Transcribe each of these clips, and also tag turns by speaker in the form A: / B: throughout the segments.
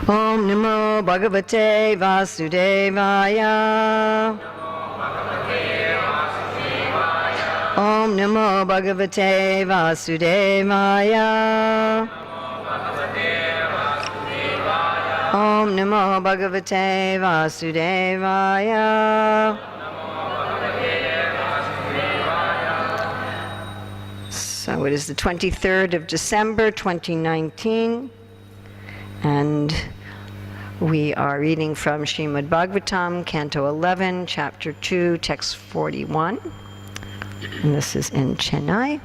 A: Om Namo Bhagavate Vasudevaya. Om Namo Bhagavate Vasudevaya. Om Namo Bhagavate Vasudevaya. So it is the 23rd of December, 2019, and we are reading from Srimad Bhagavatam, Canto 11, Chapter 2, Text 41, and this is in Chennai.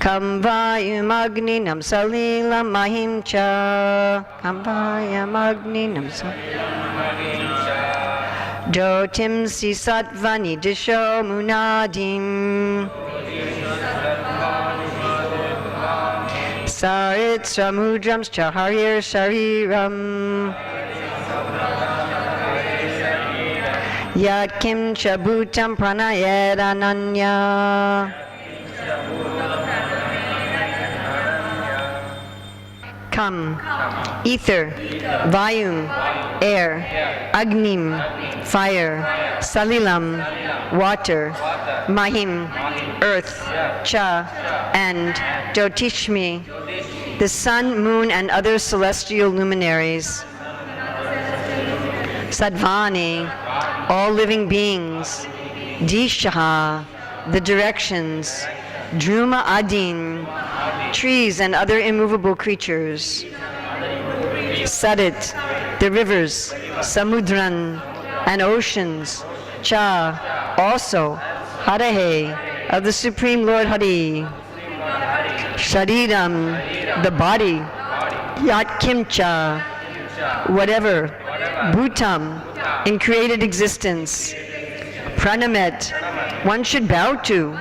A: Kam vayum agninam salilam mahim cha. Kam vayum agninam salilam Jotim si satvani disho munadim. Sarit samudrams chaharir shariram. Yat kim chabutam pranayed ananya. Kam, ether, vayum, air, agnim, fire, salilam, water, mahim, earth, cha, and jyotishmi, the sun, moon, and other celestial luminaries, sadvani, all living beings, dishaha, the directions, druma adin, trees and other immovable creatures, Sadit, the rivers, Samudran, and oceans, Cha, also, Harahe, of the Supreme Lord Hari, Shariram, the body, Yat Kimcha, whatever, Bhutam, in created existence, Pranamet, one should bow to,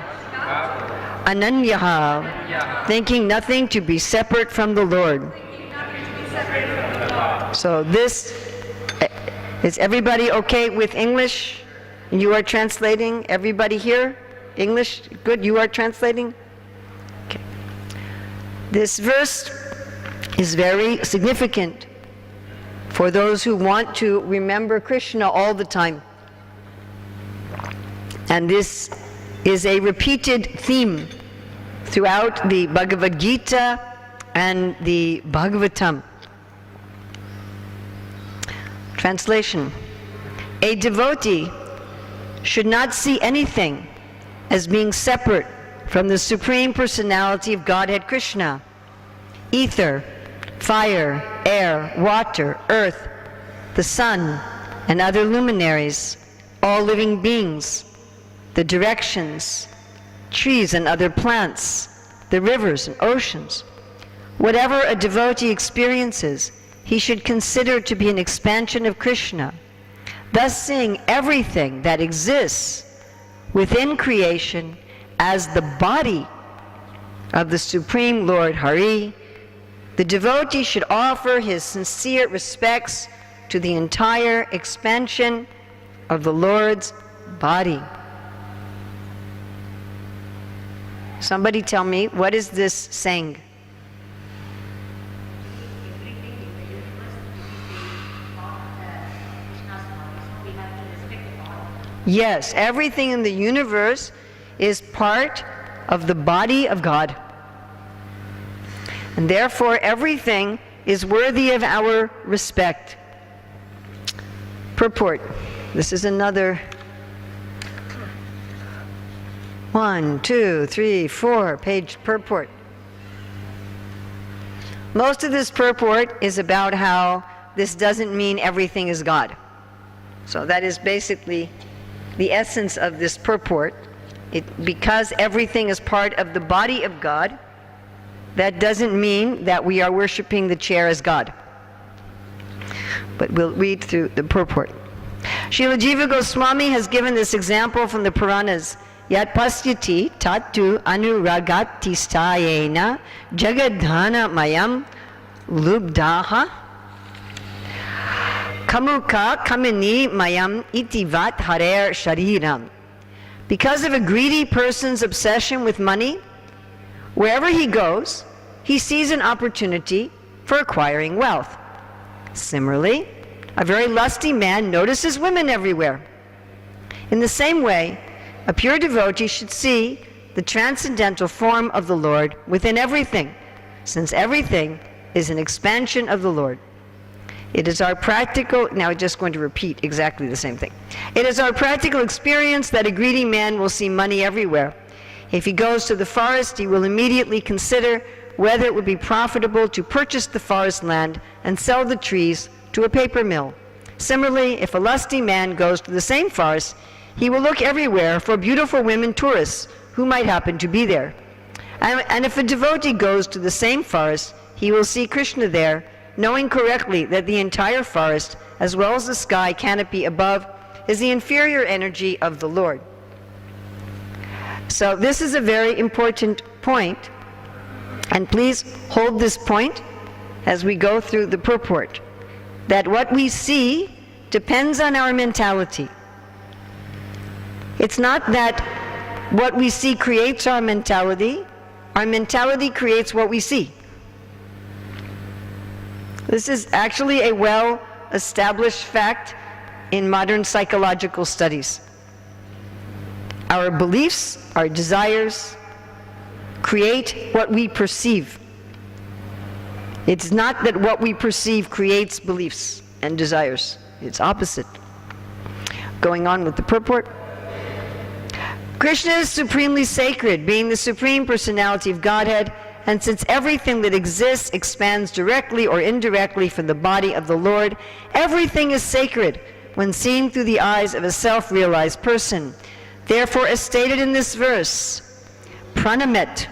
A: Ananyaha, thinking nothing to be separate from the Lord. So this, is everybody okay with English? You are translating? Everybody here? English? Good, you are translating? Okay. This verse is very significant for those who want to remember Krishna all the time. And this is a repeated theme throughout the Bhagavad Gita and the Bhagavatam. Translation: a devotee should not see anything as being separate from the Supreme Personality of Godhead Krishna. Ether, fire, air, water, earth, the sun, and other luminaries, all living beings, the directions, trees and other plants, the rivers and oceans. Whatever a devotee experiences, he should consider to be an expansion of Krishna, thus seeing everything that exists within creation as the body of the Supreme Lord Hari. The devotee should offer his sincere respects to the entire expansion of the Lord's body. Somebody tell me, what is this saying? Yes, everything in the universe is part of the body of God. And therefore, everything is worthy of our respect. Purport. This is another 1, 2, 3, 4 page purport. Most of this purport is about how this doesn't mean everything is God. So that is basically the essence of this purport. Because everything is part of the body of God, that doesn't mean that we are worshiping the chair as God. But we'll read through the purport. Srila Jiva Goswami has given this example from the Puranas. Yat pasyati tatu anuragati stayena jagadhana mayam lubdaha kamuka kamini mayam itivat harer shariram Because of a greedy person's obsession with money, wherever he goes, he sees an opportunity for acquiring wealth. Similarly, a very lusty man notices women everywhere. In the same way, a pure devotee should see the transcendental form of the Lord within everything, since everything is an expansion of the Lord. It is our practical, now I'm just going to repeat exactly the same thing. It is our practical experience that a greedy man will see money everywhere. If he goes to the forest, he will immediately consider whether it would be profitable to purchase the forest land and sell the trees to a paper mill. Similarly, if a lusty man goes to the same forest, he will look everywhere for beautiful women tourists who might happen to be there. And if a devotee goes to the same forest, he will see Krishna there, knowing correctly that the entire forest, as well as the sky canopy above, is the inferior energy of the Lord. So this is a very important point, and please hold this point as we go through the purport, that what we see depends on our mentality. It's not that what we see creates our mentality creates what we see. This is actually a well-established fact in modern psychological studies. Our beliefs, our desires, create what we perceive. It's not that what we perceive creates beliefs and desires. It's opposite. Going on with the purport. Krishna is supremely sacred, being the Supreme Personality of Godhead, and since everything that exists expands directly or indirectly from the body of the Lord, everything is sacred when seen through the eyes of a self-realized person. Therefore, as stated in this verse, pranamet,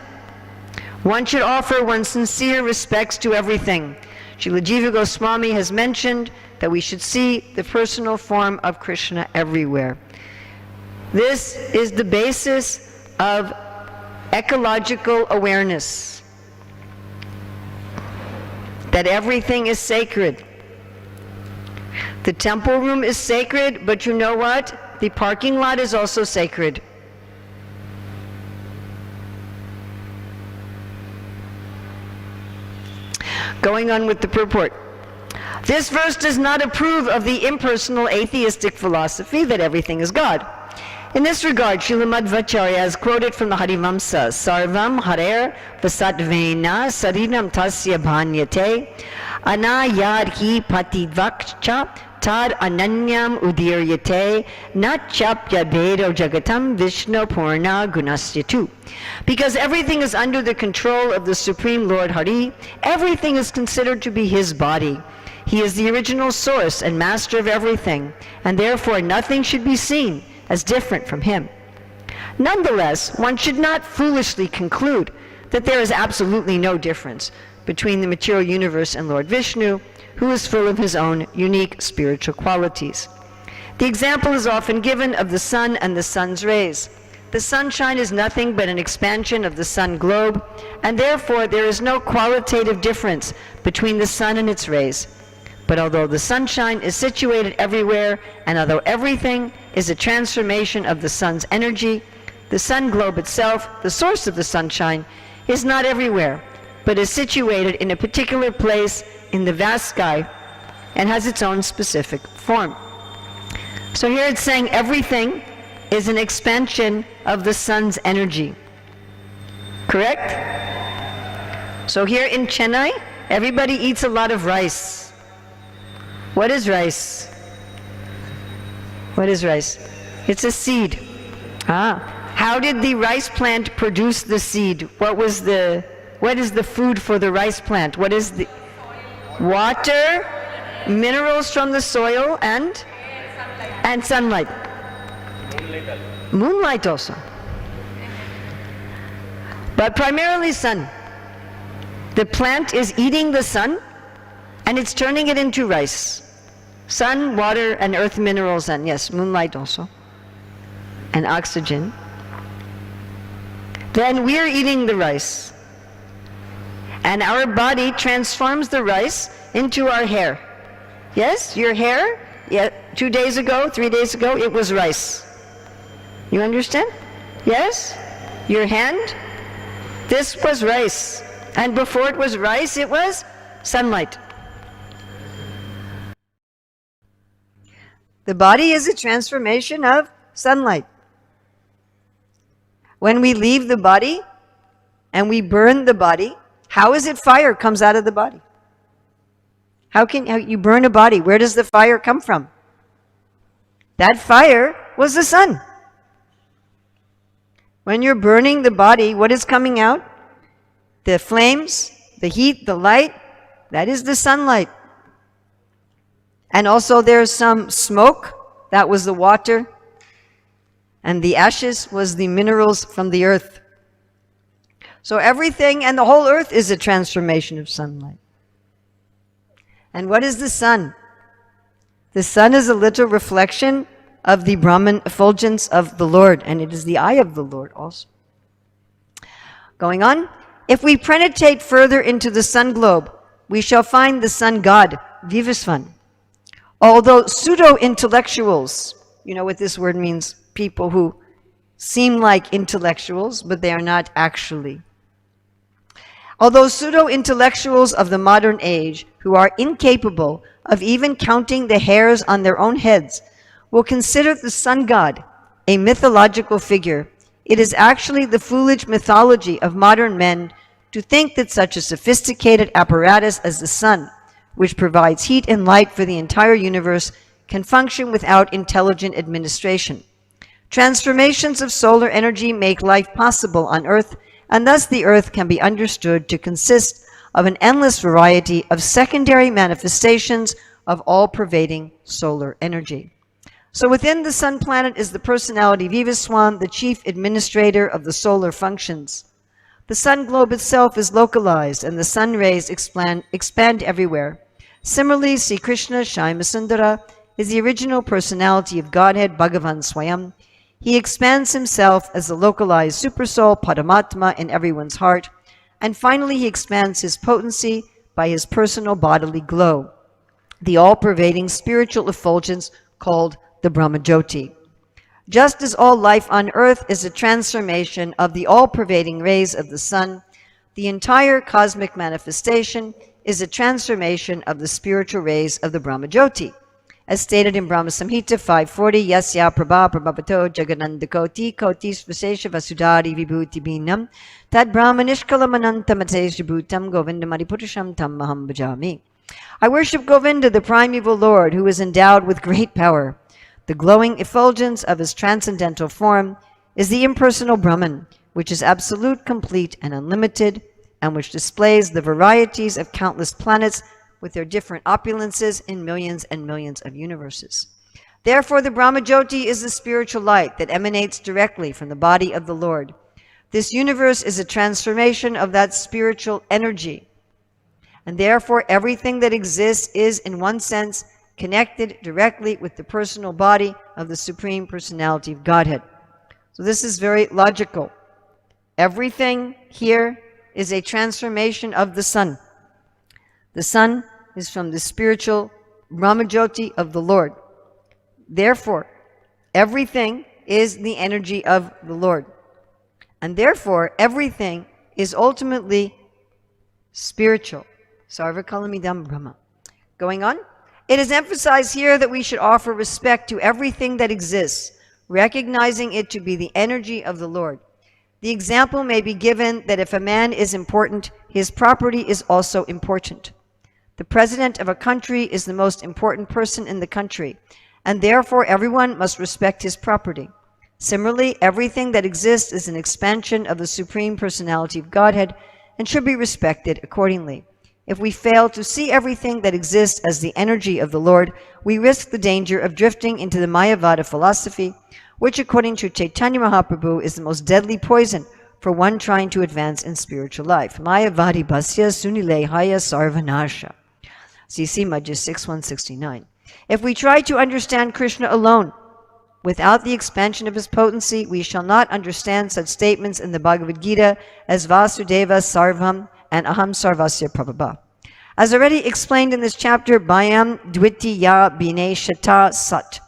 A: one should offer one's sincere respects to everything. Srila Jiva Goswami has mentioned that we should see the personal form of Krishna everywhere. This is the basis of ecological awareness, that everything is sacred. The temple room is sacred, but you know what? The parking lot is also sacred. Going on with the purport. This verse does not approve of the impersonal atheistic philosophy that everything is God. In this regard, Srila Madhvacharya has quoted from the Harivamsa, Sarvam Harer Vasatvena Sarinam Tasya Bhanyate Anayadhi Pativakcha Tad Ananyam Udiryate Nachapya Bedo Jagatam Vishnu Purna Gunasyatu. Because everything is under the control of the Supreme Lord Hari, everything is considered to be His body. He is the original source and master of everything, and therefore nothing should be seen as different from Him. Nonetheless, one should not foolishly conclude that there is absolutely no difference between the material universe and Lord Vishnu, who is full of His own unique spiritual qualities. The example is often given of the sun and the sun's rays. The sunshine is nothing but an expansion of the sun globe, and therefore there is no qualitative difference between the sun and its rays. But although the sunshine is situated everywhere, and although everything is a transformation of the sun's energy, the sun globe itself, the source of the sunshine, is not everywhere, but is situated in a particular place in the vast sky and has its own specific form. So here it's saying everything is an expansion of the sun's energy. Correct? So here in Chennai, everybody eats a lot of rice. What is rice? What is rice? It's a seed. How did the rice plant produce the seed? What is the food for the rice plant? What is the water, minerals from the soil, and sunlight. Moonlight also. But primarily sun. The plant is eating the sun and it's turning it into rice. Sun, water, and earth minerals, and yes, moonlight also, and oxygen. Then we are eating the rice. And our body transforms the rice into our hair. Yes, your hair, 2 days ago, 3 days ago, it was rice. You understand? Yes? Your hand? This was rice. And before it was rice, it was sunlight. The body is a transformation of sunlight. When we leave the body and we burn the body, how is it fire comes out of the body? How you burn a body? Where does the fire come from? That fire was the sun. When you're burning the body, what is coming out? The flames, the heat, the light, that is the sunlight. And also there's some smoke, that was the water. And the ashes was the minerals from the earth. So everything and the whole earth is a transformation of sunlight. And what is the sun? The sun is a little reflection of the Brahman effulgence of the Lord, and it is the eye of the Lord also. Going on, if we penetrate further into the sun globe, we shall find the sun god, Vivasvan. Although pseudo-intellectuals, you know what this word means, people who seem like intellectuals, but they are not actually. Although pseudo-intellectuals of the modern age, who are incapable of even counting the hairs on their own heads, will consider the sun god a mythological figure, it is actually the foolish mythology of modern men to think that such a sophisticated apparatus as the sun, which provides heat and light for the entire universe, can function without intelligent administration. Transformations of solar energy make life possible on Earth, and thus the Earth can be understood to consist of an endless variety of secondary manifestations of all-pervading solar energy. So within the sun planet is the personality Vivaswan, the chief administrator of the solar functions. The sun globe itself is localized, and the sun rays expand everywhere. Similarly, Sri Krishna Shaimasundara is the original personality of Godhead, Bhagavan Swayam. He expands himself as the localized supersoul, Paramatma, in everyone's heart. And finally, he expands his potency by his personal bodily glow, the all-pervading spiritual effulgence called the Brahmajyoti. Just as all life on earth is a transformation of the all-pervading rays of the sun, the entire cosmic manifestation is a transformation of the spiritual rays of the Brahmajyoti. As stated in Brahma Samhita 540, Yasya Prabha Prabhavato Jagananda Koti Koti Svasesha Vasudari Vibhuti Binam Tad Brahma Nishkalamananta Matesh Bhutam Govinda Maripurusham Tam Maham Bhajami. I worship Govinda, the primeval Lord, who is endowed with great power. The glowing effulgence of his transcendental form is the impersonal Brahman, which is absolute, complete, and unlimited, and which displays the varieties of countless planets with their different opulences in millions and millions of universes. Therefore, the Brahmajyoti is the spiritual light that emanates directly from the body of the Lord. This universe is a transformation of that spiritual energy, and therefore everything that exists is, in one sense, connected directly with the personal body of the Supreme Personality of Godhead. So this is very logical. Everything here is a transformation of the sun. The sun is from the spiritual Brahmajyoti of the Lord. Therefore, everything is the energy of the Lord. And therefore, everything is ultimately spiritual. Sarvakalamidam Brahma. Going on? It is emphasized here that we should offer respect to everything that exists, recognizing it to be the energy of the Lord. The example may be given that if a man is important, his property is also important. The president of a country is the most important person in the country, and therefore everyone must respect his property. Similarly, everything that exists is an expansion of the Supreme Personality of Godhead and should be respected accordingly. If we fail to see everything that exists as the energy of the Lord, we risk the danger of drifting into the Mayavada philosophy, which according to Chaitanya Mahaprabhu is the most deadly poison for one trying to advance in spiritual life. Mayavadi Basya Sunile Haya Sarvanasha. CC Majja 6169. If we try to understand Krishna alone, without the expansion of his potency, we shall not understand such statements in the Bhagavad Gita as Vasudeva Sarvam and Aham Sarvasya Prabhava. As already explained in this chapter, Bhayam Dvitiya Bine Shata Sat.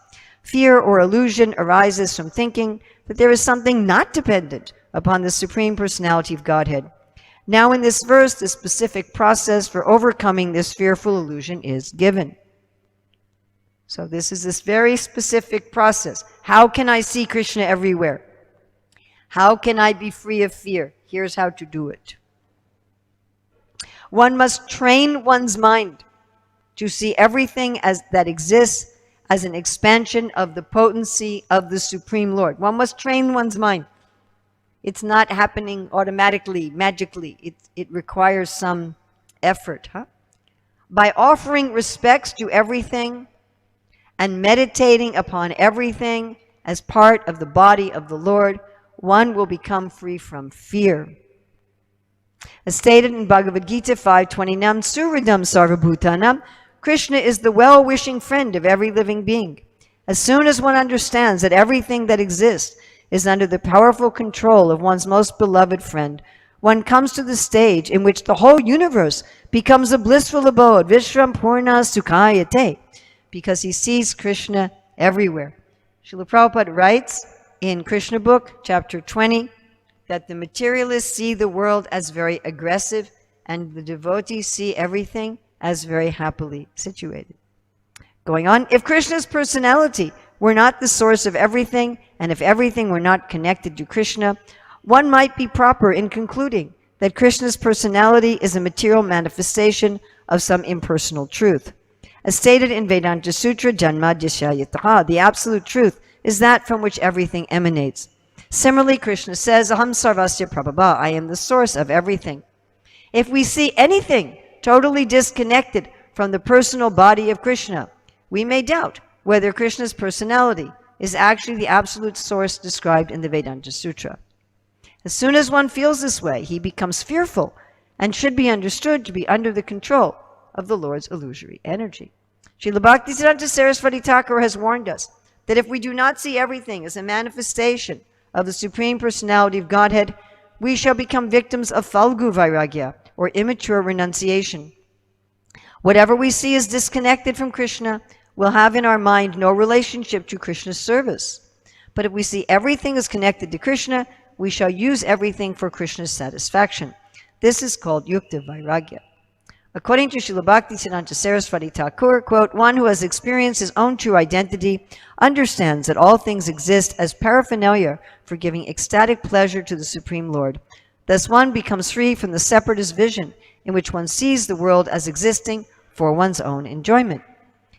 A: Fear or illusion arises from thinking that there is something not dependent upon the Supreme Personality of Godhead. Now in this verse, the specific process for overcoming this fearful illusion is given. So this is this very specific process. How can I see Krishna everywhere? How can I be free of fear? Here's how to do it. One must train one's mind to see everything as that exists as an expansion of the potency of the Supreme Lord. One must train one's mind. It's not happening automatically, magically. It requires some effort. By offering respects to everything and meditating upon everything as part of the body of the Lord, one will become free from fear. As stated in Bhagavad Gita 5:20, Suridam Sarvabhutanam, Krishna is the well-wishing friend of every living being. As soon as one understands that everything that exists is under the powerful control of one's most beloved friend, one comes to the stage in which the whole universe becomes a blissful abode, Vishram Purna Sukhayate, because he sees Krishna everywhere. Srila Prabhupada writes in Krishna book, chapter 20, that the materialists see the world as very aggressive and the devotees see everything as very happily situated. Going on, if Krishna's personality were not the source of everything, and if everything were not connected to Krishna, one might be proper in concluding that Krishna's personality is a material manifestation of some impersonal truth. As stated in Vedanta Sutra, Janma Dishayataha, the absolute truth is that from which everything emanates. Similarly, Krishna says, Aham Sarvasya Prabhava, I am the source of everything. If we see anything totally disconnected from the personal body of Krishna, we may doubt whether Krishna's personality is actually the absolute source described in the Vedanta Sutra. As soon as one feels this way, he becomes fearful and should be understood to be under the control of the Lord's illusory energy. Srila Bhaktisiddhanta Saraswati Thakur has warned us that if we do not see everything as a manifestation of the Supreme Personality of Godhead, we shall become victims of Falgu Vairagya, or immature renunciation. Whatever we see is disconnected from Krishna will have in our mind no relationship to Krishna's service. But if we see everything is connected to Krishna, we shall use everything for Krishna's satisfaction. This is called Yukta Vairagya. According to Srila Bhaktisiddhanta Saraswati Thakur, quote, one who has experienced his own true identity understands that all things exist as paraphernalia for giving ecstatic pleasure to the Supreme Lord. Thus one becomes free from the separatist vision in which one sees the world as existing for one's own enjoyment.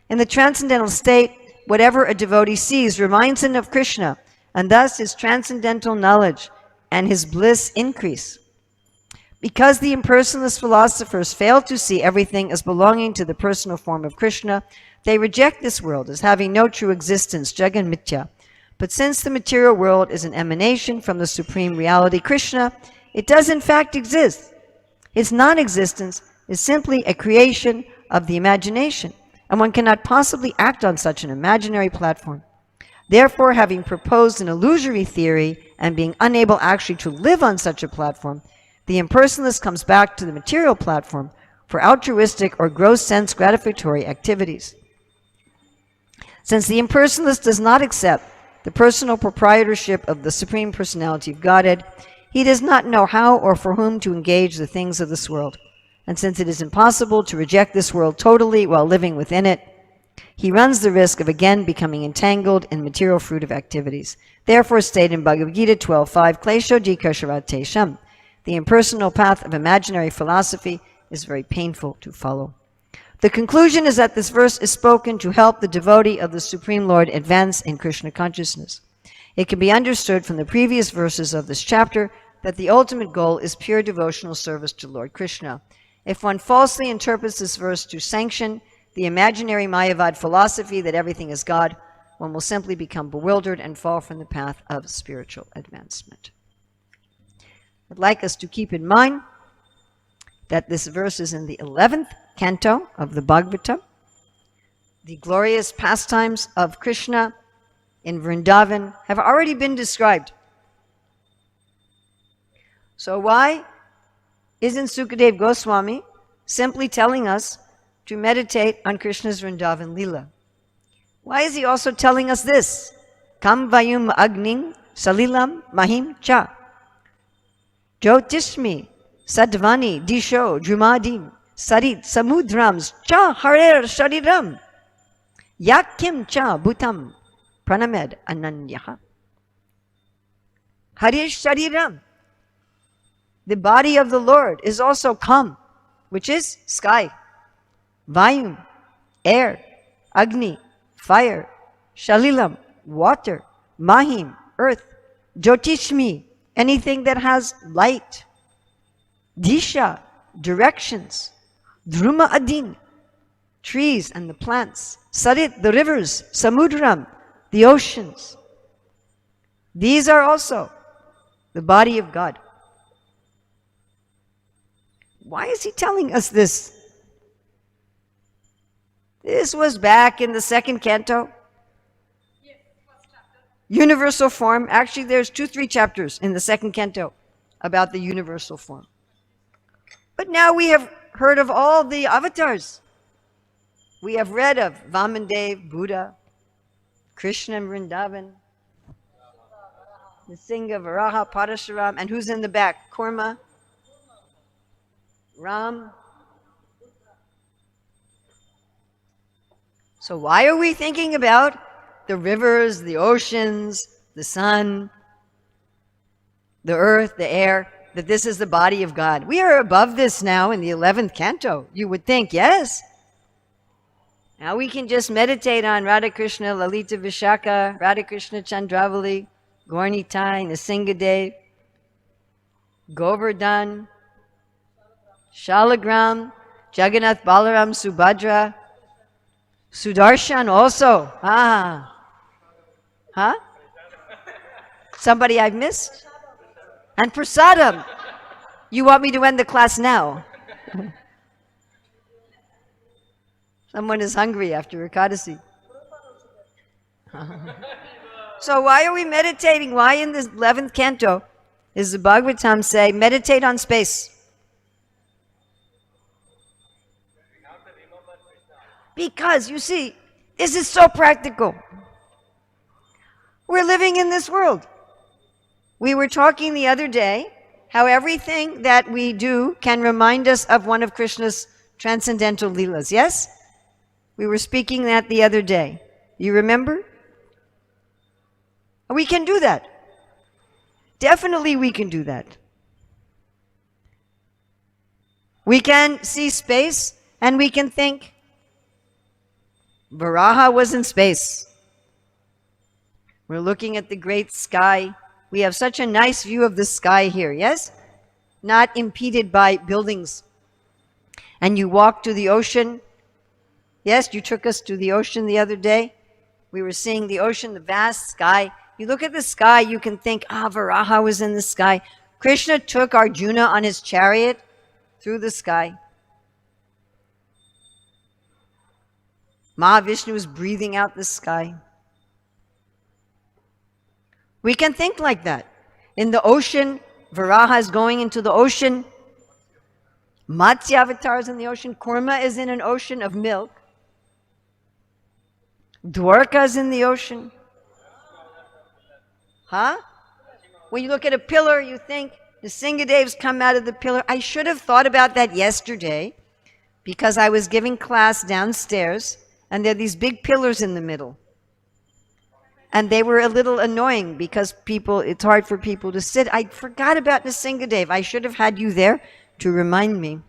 A: In the transcendental state, whatever a devotee sees reminds him of Krishna, and thus his transcendental knowledge and his bliss increase. Because the impersonalist philosophers fail to see everything as belonging to the personal form of Krishna, they reject this world as having no true existence, Jagan Mithya. But since the material world is an emanation from the Supreme Reality, Krishna, it does in fact exist. Its non-existence is simply a creation of the imagination, and one cannot possibly act on such an imaginary platform. Therefore, having proposed an illusory theory and being unable actually to live on such a platform, the impersonalist comes back to the material platform for altruistic or gross sense gratificatory activities. Since the impersonalist does not accept the personal proprietorship of the Supreme Personality of Godhead, he does not know how or for whom to engage the things of this world. And since it is impossible to reject this world totally while living within it, he runs the risk of again becoming entangled in material fruitive activities. Therefore, stated in Bhagavad Gita 12.5, Klesho dikasharat sham. The impersonal path of imaginary philosophy is very painful to follow. The conclusion is that this verse is spoken to help the devotee of the Supreme Lord advance in Krishna consciousness. It can be understood from the previous verses of this chapter that the ultimate goal is pure devotional service to Lord Krishna. If one falsely interprets this verse to sanction the imaginary Mayavad philosophy that everything is God, one will simply become bewildered and fall from the path of spiritual advancement. I'd like us to keep in mind that this verse is in the 11th canto of the Bhagavatam. The glorious pastimes of Krishna in Vrindavan have already been described. So why isn't Sukadev Goswami simply telling us to meditate on Krishna's Vrindavan Leela? Why is he also telling us this? Kam vayum agning salilam mahim cha. Jyotishmi sadvani disho drumadim sarit samudrams cha harer shariram. Yakim cha bhutam pranamed ananyaha. Harir shariram. The body of the Lord is also Kam, which is sky, Vayum, air, Agni, fire, Shalilam, water, Mahim, earth, Jyotishmi, anything that has light, Disha, directions, Druma Adin, trees and the plants, Sarit, the rivers, Samudram, the oceans. These are also the body of God. Why is he telling us this? This was back in the second canto.
B: Yes, first chapter.
A: Universal form. Actually, there's 2-3 chapters in the second canto about the universal form. But now we have heard of all the avatars. We have read of Vamandev, Buddha, Krishna and Vrindavan, Nrsimha, Varaha, Parashuram, and who's in the back? Kurma, Ram. So why are we thinking about the rivers, the oceans, the sun, the earth, the air, that this is the body of God? We are above this now in the 11th canto. You would think, yes. Now we can just meditate on Radha Krishna, Lalita Vishaka, Radha Krishna Chandravali, Gaurnitai, Nrsimhadev, Govardhan, Shalagram, Jagannath Balaram, Subhadra, Sudarshan also. Somebody I've missed? And Prasadam. You want me to end the class now? Someone is hungry after Ekadasi. So why are we meditating? Why in the 11th canto is the Bhagavatam say, meditate on space? Because, you see, this is so practical. We're living in this world. We were talking the other day how everything that we do can remind us of one of Krishna's transcendental leelas, yes? We were speaking that the other day. You remember? We can do that. Definitely we can do that. We can see space and we can think, Varaha was in space. We're looking at the great sky. We have such a nice view of the sky here, yes? Not impeded by buildings. And you walk to the ocean. Yes, you took us to the ocean the other day. We were seeing the ocean, the vast sky. You look at the sky, you can think, Varaha was in the sky. Krishna took Arjuna on his chariot through the sky. Mahavishnu was breathing out the sky. We can think like that. In the ocean, Varaha is going into the ocean. Matsya Avatar is in the ocean. Kurma is in an ocean of milk. Dwarka is in the ocean. When you look at a pillar, you think the Nrsimhadev's come out of the pillar. I should have thought about that yesterday because I was giving class downstairs and there are these big pillars in the middle. And they were a little annoying because it's hard for people to sit. I forgot about Nrsimhadev. I should have had you there to remind me.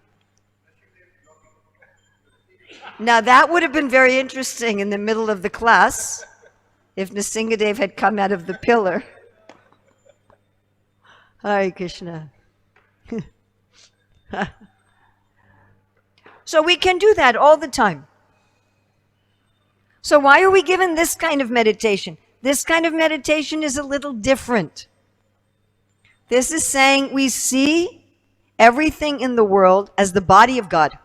A: Now that would have been very interesting in the middle of the class if Nrsimhadev had come out of the pillar. Hare Krishna. So we can do that all the time. So why are we given this kind of meditation? This kind of meditation is a little different. This is saying we see everything in the world as the body of God.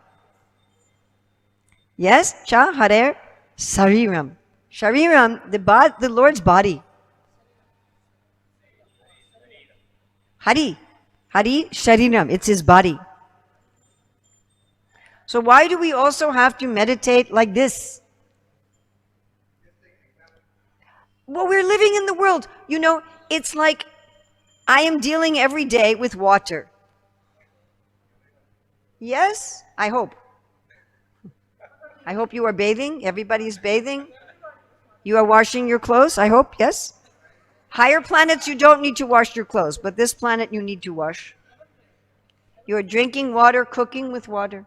A: Yes? Cha harer sariram. Shariram, the Lord's body. Hari shariram, it's his body. So why do we also have to meditate like this? Well, we're living in the world. You know, it's like I am dealing every day with water. Yes, I hope. I hope you are bathing. Everybody's bathing. You are washing your clothes, I hope, yes? Higher planets, you don't need to wash your clothes, but this planet you need to wash. You are drinking water, cooking with water.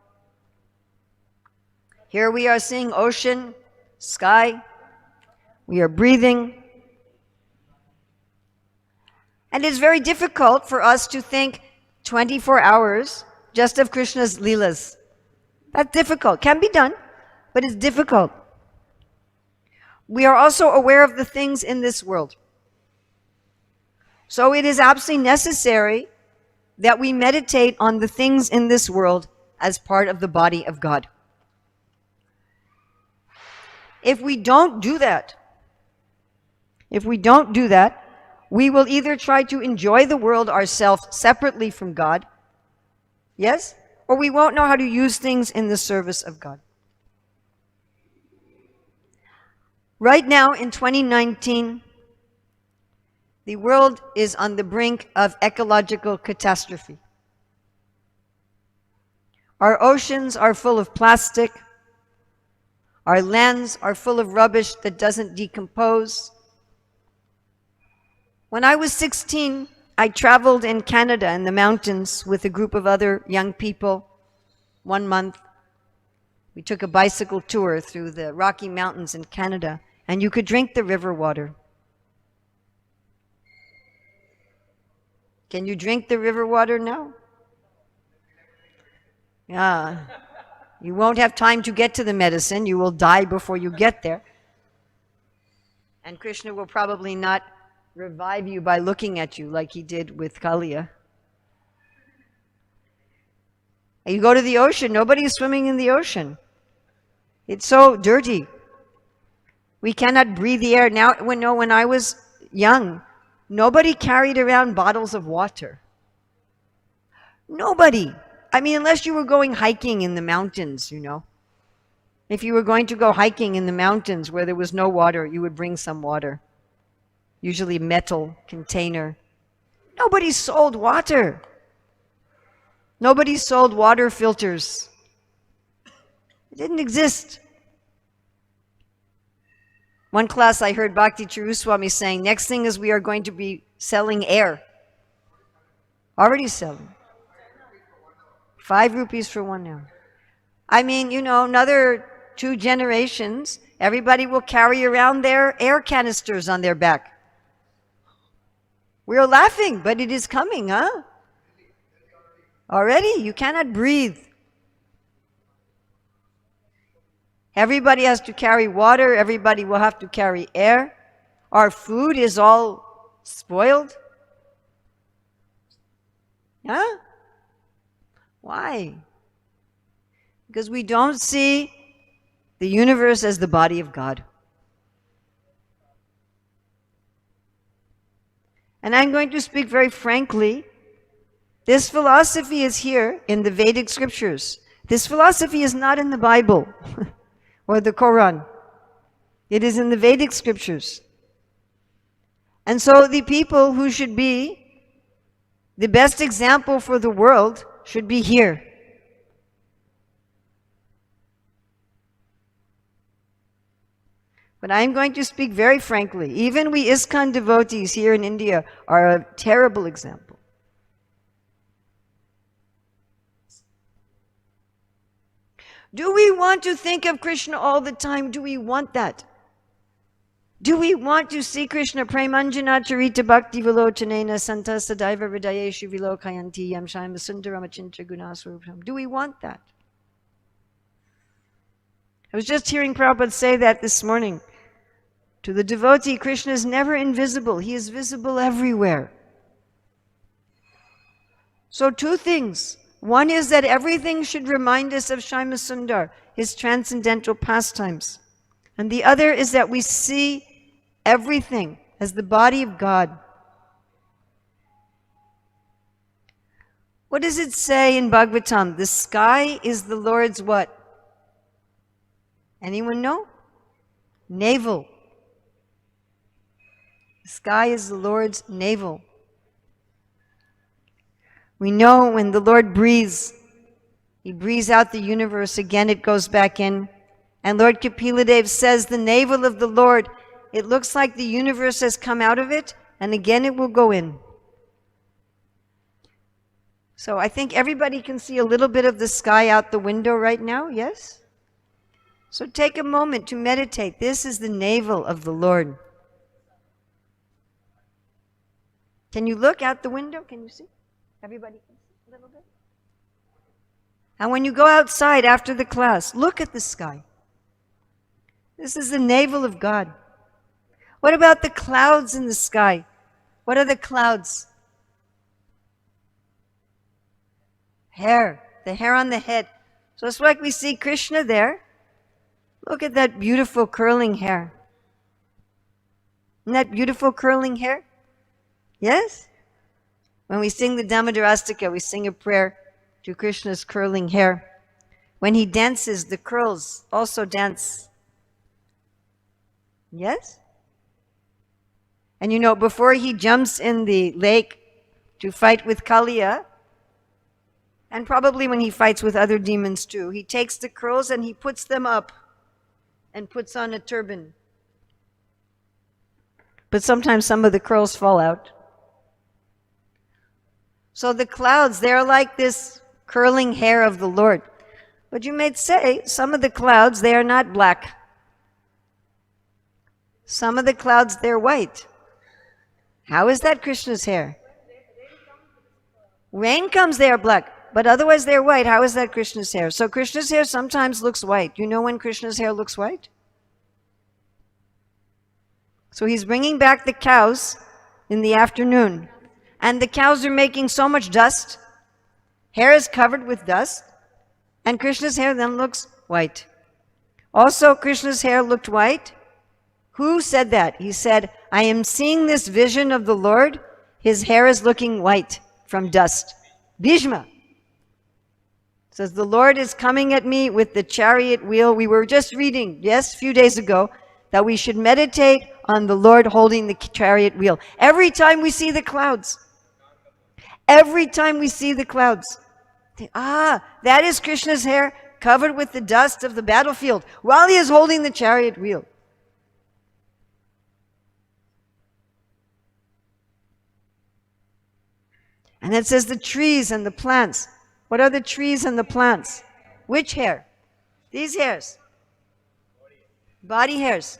A: Here we are seeing ocean, sky. We are breathing. And it's very difficult for us to think 24 hours just of Krishna's Leelas. That's difficult. Can be done, but it's difficult. We are also aware of the things in this world. So it is absolutely necessary that we meditate on the things in this world as part of the body of God. If we don't do that, we will either try to enjoy the world ourselves separately from God, yes, or we won't know how to use things in the service of God. Right now in 2019, the world is on the brink of ecological catastrophe. Our oceans are full of plastic. Our lands are full of rubbish that doesn't decompose. When I was 16, I traveled in Canada in the mountains with a group of other young people. 1 month. We took a bicycle tour through the Rocky Mountains in Canada, and you could drink the river water. Can you drink the river water now? Yeah. You won't have time to get to the medicine. You will die before you get there. And Krishna will probably not revive you by looking at you like he did with Kaliya. You go to the ocean, nobody's swimming in the ocean. It's so dirty. We cannot breathe the air. Now, when I was young, nobody carried around bottles of water. Nobody. I mean, unless you were going hiking in the mountains, you know. If you were going to go hiking in the mountains where there was no water, you would bring some water. Usually metal container. Nobody sold water. Nobody sold water filters. It didn't exist. One class I heard Bhakti Chiruswami saying, next thing is we are going to be selling air. Already selling. 5 rupees for 1 hour. I mean, you know, another 2 generations, everybody will carry around their air canisters on their back. We're laughing, but it is coming, huh? Already, you cannot breathe. Everybody has to carry water. Everybody will have to carry air. Our food is all spoiled. Huh? Why? Because we don't see the universe as the body of God. And I'm going to speak very frankly. This philosophy is here in the Vedic scriptures. This philosophy is not in the Bible or the Quran. It is in the Vedic scriptures. And so the people who should be the best example for the world should be here. But I'm going to speak very frankly. Even we ISKCON devotees here in India are a terrible example. Do we want to think of Krishna all the time? Do we want that? Do we want to see Krishna premanjana charita bhakti vilochanena santa sadaiva hridayeshu vilokayanti yam shayam sundaramachintra gunaswarupam? Do we want that? I was just hearing Prabhupada say that this morning. To the devotee, Krishna is never invisible. He is visible everywhere. So 2 things. One is that everything should remind us of Shyama Sundar, his transcendental pastimes. And the other is that we see everything as the body of God. What does it say in Bhagavatam? The sky is the Lord's what? Anyone know? Navel. The sky is the Lord's navel. We know when the Lord breathes, He breathes out the universe, again it goes back in. And Lord Kapila says, the navel of the Lord, it looks like the universe has come out of it, and again it will go in. So I think everybody can see a little bit of the sky out the window right now, yes? So take a moment to meditate. This is the navel of the Lord. Can you look out the window? Can you see? Everybody can see a little bit? And when you go outside after the class, look at the sky. This is the navel of God. What about the clouds in the sky? What are the clouds? Hair. The hair on the head. So it's like we see Krishna there. Look at that beautiful curling hair. Isn't that beautiful curling hair? Yes? When we sing the Damodarastika, we sing a prayer to Krishna's curling hair. When he dances, the curls also dance. Yes? And you know, before he jumps in the lake to fight with Kaliya, and probably when he fights with other demons too, he takes the curls and he puts them up and puts on a turban. But sometimes some of the curls fall out. So the clouds, they're like this curling hair of the Lord. But you may say, some of the clouds, they are not black. Some of the clouds, they're white. How is that Krishna's hair? Rain comes, they are black. But otherwise they're white. How is that Krishna's hair? So Krishna's hair sometimes looks white. You know when Krishna's hair looks white? So he's bringing back the cows in the afternoon. And the cows are making so much dust. Hair is covered with dust. And Krishna's hair then looks white. Also, Krishna's hair looked white. Who said that? He said, I am seeing this vision of the Lord. His hair is looking white from dust. Bhishma says, the Lord is coming at me with the chariot wheel. We were just reading, yes, a few days ago, that we should meditate on the Lord holding the chariot wheel. Every time we see the clouds, every time we see the clouds, think, that is Krishna's hair covered with the dust of the battlefield while he is holding the chariot wheel. And it says the trees and the plants. What are the trees and the plants? Which hair? These hairs. Body hairs.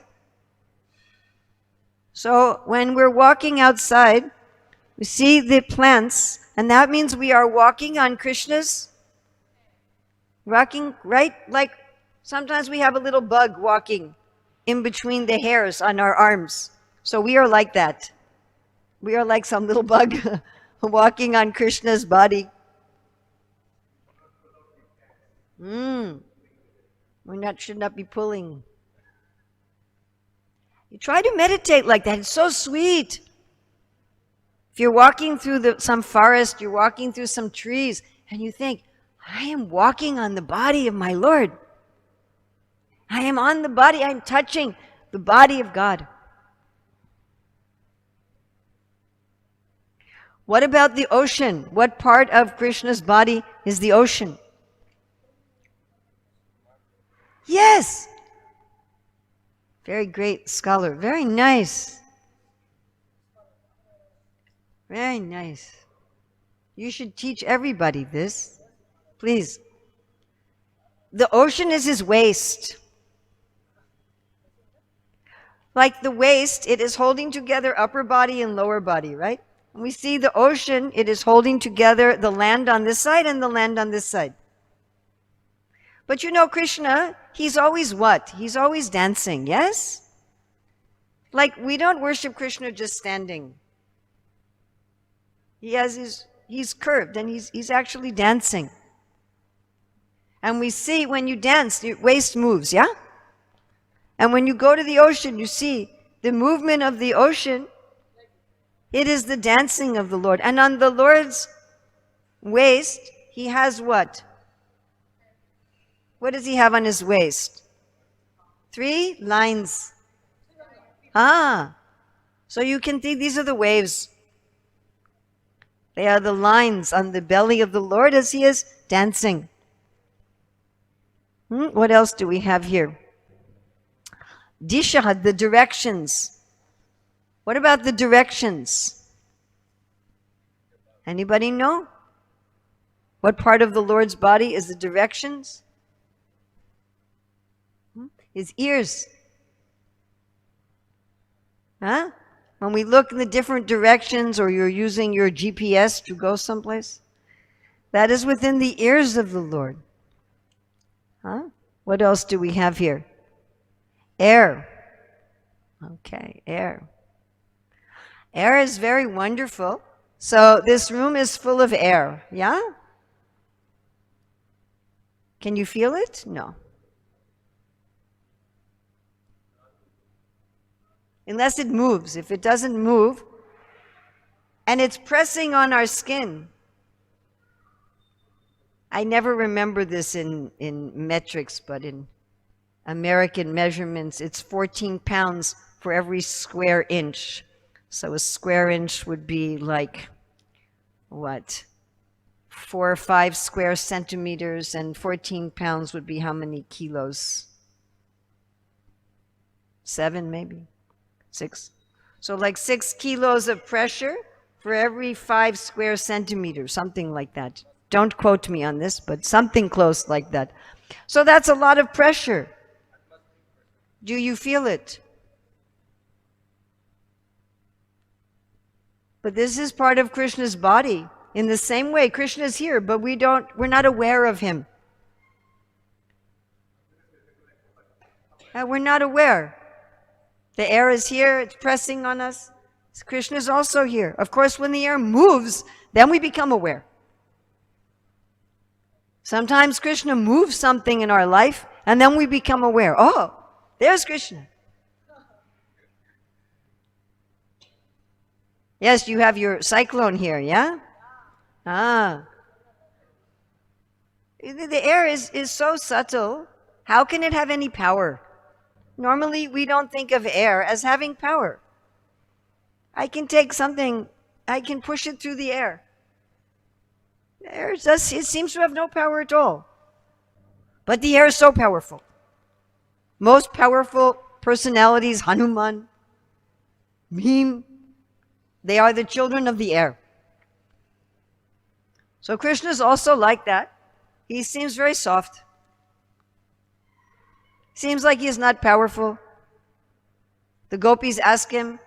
A: So when we're walking outside, we see the plants, and that means we are walking on Krishna's, walking, right? Like sometimes we have a little bug walking in between the hairs on our arms. So we are like that. We are like some little bug walking on Krishna's body. Should not be pulling. You try to meditate like that. It's so sweet. If you're walking through some forest, you're walking through some trees, and you think, I am walking on the body of my Lord. I am on the body, I'm touching the body of God. What about the ocean? What part of Krishna's body is the ocean? Yes! Very great scholar. Very nice. Very nice. You should teach everybody this. Please. The ocean is his waist. Like the waist, it is holding together upper body and lower body, right? And we see the ocean, it is holding together the land on this side and the land on this side. But you know, Krishna, he's always what? He's always dancing, yes? Like, we don't worship Krishna just standing. He's curved and he's actually dancing. And we see when you dance, your waist moves, yeah? And when you go to the ocean, you see the movement of the ocean. It is the dancing of the Lord. And on the Lord's waist, he has what? What does he have on his waist? 3 lines. So you can see these are the waves. They are the lines on the belly of the Lord as he is dancing. What else do we have here? Disha, the directions. What about the directions? Anybody know? What part of the Lord's body is the directions? His ears. Huh? When we look in the different directions, or you're using your GPS to go someplace, that is within the ears of the Lord. Huh? What else do we have here? Air. Okay, air. Air is very wonderful. So this room is full of air, yeah? Can you feel it? No. Unless it moves. If it doesn't move, and it's pressing on our skin. I never remember this in metrics, but in American measurements, it's 14 pounds for every square inch. So a square inch would be like, what? 4 or 5 square centimeters, and 14 pounds would be how many kilos? 7 maybe? 6. So like 6 kilos of pressure for every 5 square centimeters, something like that. Don't quote me on this, but something close like that. So that's a lot of pressure. Do you feel it? But this is part of Krishna's body. In the same way, Krishna is here, but we're not aware of him. We're not aware. The air is here, it's pressing on us. Krishna is also here. Of course, when the air moves, then we become aware. Sometimes Krishna moves something in our life, and then we become aware. Oh, there's Krishna. Yes, you have your cyclone here, yeah? Ah. The air is so subtle. How can it have any power? Normally, we don't think of air as having power. I can take something, I can push it through the air. The air it seems to have no power at all. But the air is so powerful. Most powerful personalities, Hanuman, Bhim, they are the children of the air. So Krishna is also like that. He seems very soft. Seems like he is not powerful. The gopis ask him,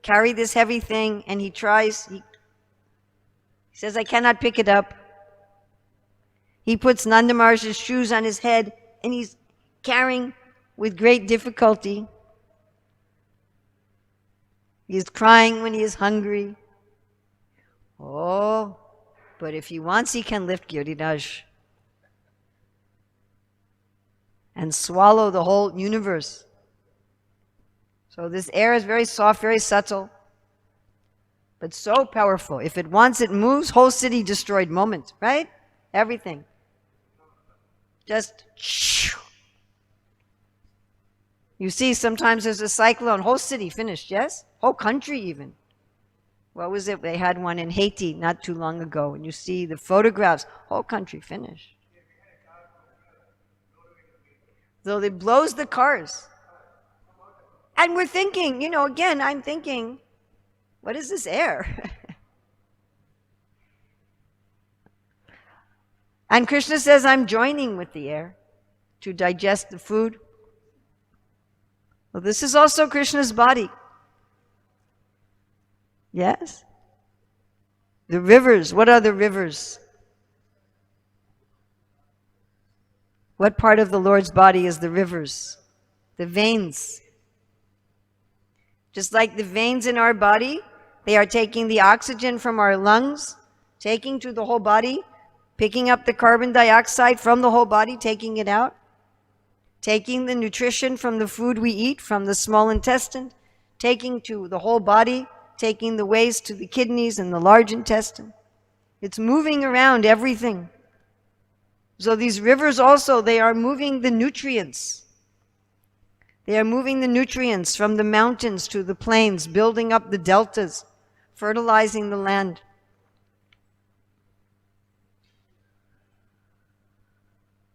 A: carry this heavy thing, and he tries. He says, I cannot pick it up. He puts Nanda Maharaj's shoes on his head, and he's carrying with great difficulty. He is crying when he is hungry. Oh, but if he wants, he can lift Giriraj and swallow the whole universe. So this air is very soft, very subtle, but so powerful. If it wants, it moves. Whole city destroyed moment, right? Everything. Just you see, sometimes there's a cyclone, whole city finished, yes? Whole country even. What was it? They had one in Haiti not too long ago, and you see the photographs, whole country finished. So it blows the cars. And we're thinking, again, I'm thinking, what is this air? And Krishna says, I'm joining with the air to digest the food. Well, this is also Krishna's body. Yes? The rivers, what are the rivers? What part of the Lord's body is the rivers? The veins. Just like the veins in our body, they are taking the oxygen from our lungs, taking to the whole body, picking up the carbon dioxide from the whole body, taking it out, taking the nutrition from the food we eat, from the small intestine, taking to the whole body, taking the waste to the kidneys and the large intestine. It's moving around everything. So these rivers also, they are moving the nutrients. They are moving the nutrients from the mountains to the plains, building up the deltas, fertilizing the land.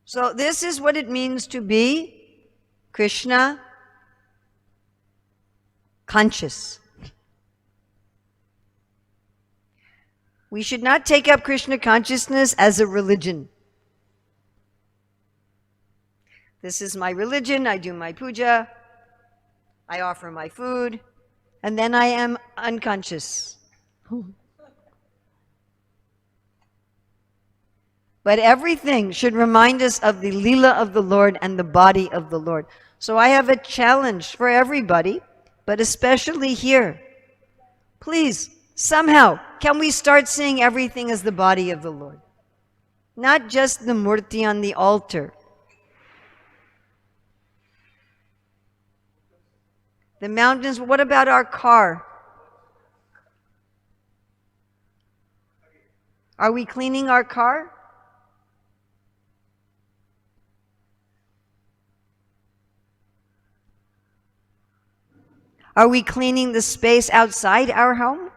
A: So this is what it means to be Krishna conscious. We should not take up Krishna consciousness as a religion. This is my religion, I do my puja, I offer my food, and then I am unconscious. But everything should remind us of the Leela of the Lord and the body of the Lord. So I have a challenge for everybody, but especially here. Please, somehow, can we start seeing everything as the body of the Lord? Not just the murti on the altar. The mountains, what about our car? Are we cleaning our car? Are we cleaning the space outside our home?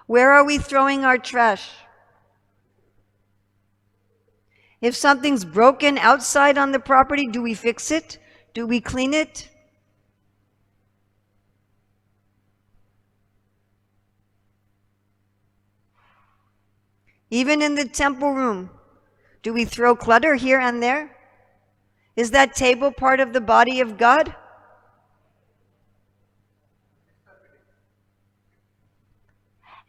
A: Where are we throwing our trash? If something's broken outside on the property, do we fix it? Do we clean it? Even in the temple room, do we throw clutter here and there? Is that table part of the body of God?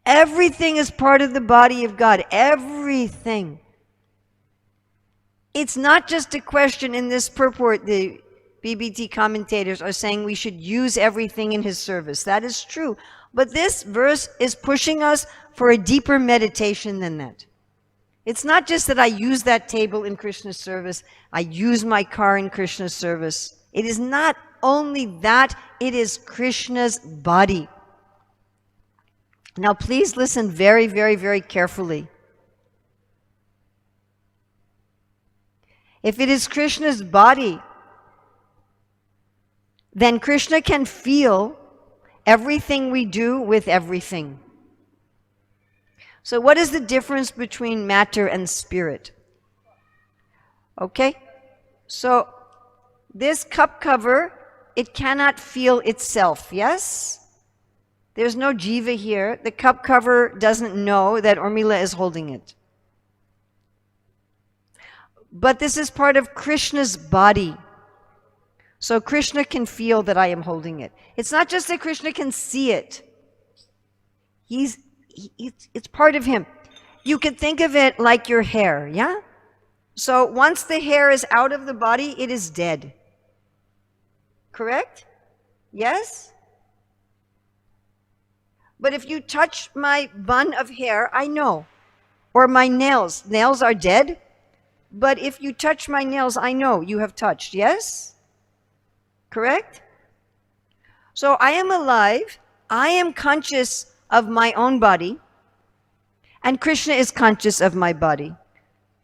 A: Everything is part of the body of God. Everything. It's not just a question in this purport. The BBT commentators are saying we should use everything in His service. That is true. But this verse is pushing us for a deeper meditation than that. It's not just that I use that table in Krishna's service, I use my car in Krishna's service. It is not only that, it is Krishna's body. Now please listen very, very, very carefully. If it is Krishna's body, then Krishna can feel everything we do with everything. So what is the difference between matter and spirit? Okay? So this cup cover, it cannot feel itself, yes? There's no jiva here. The cup cover doesn't know that Urmila is holding it. But this is part of Krishna's body. So Krishna can feel that I am holding it. It's not just that Krishna can see it. It's part of him. You could think of it like your hair, yeah? So once the hair is out of the body, it is dead. Correct? Yes? But if you touch my bun of hair, I know. Or my nails. Nails are dead. But if you touch my nails, I know you have touched. Yes? Correct? So I am alive. I am conscious of my own body. And Krishna is conscious of my body.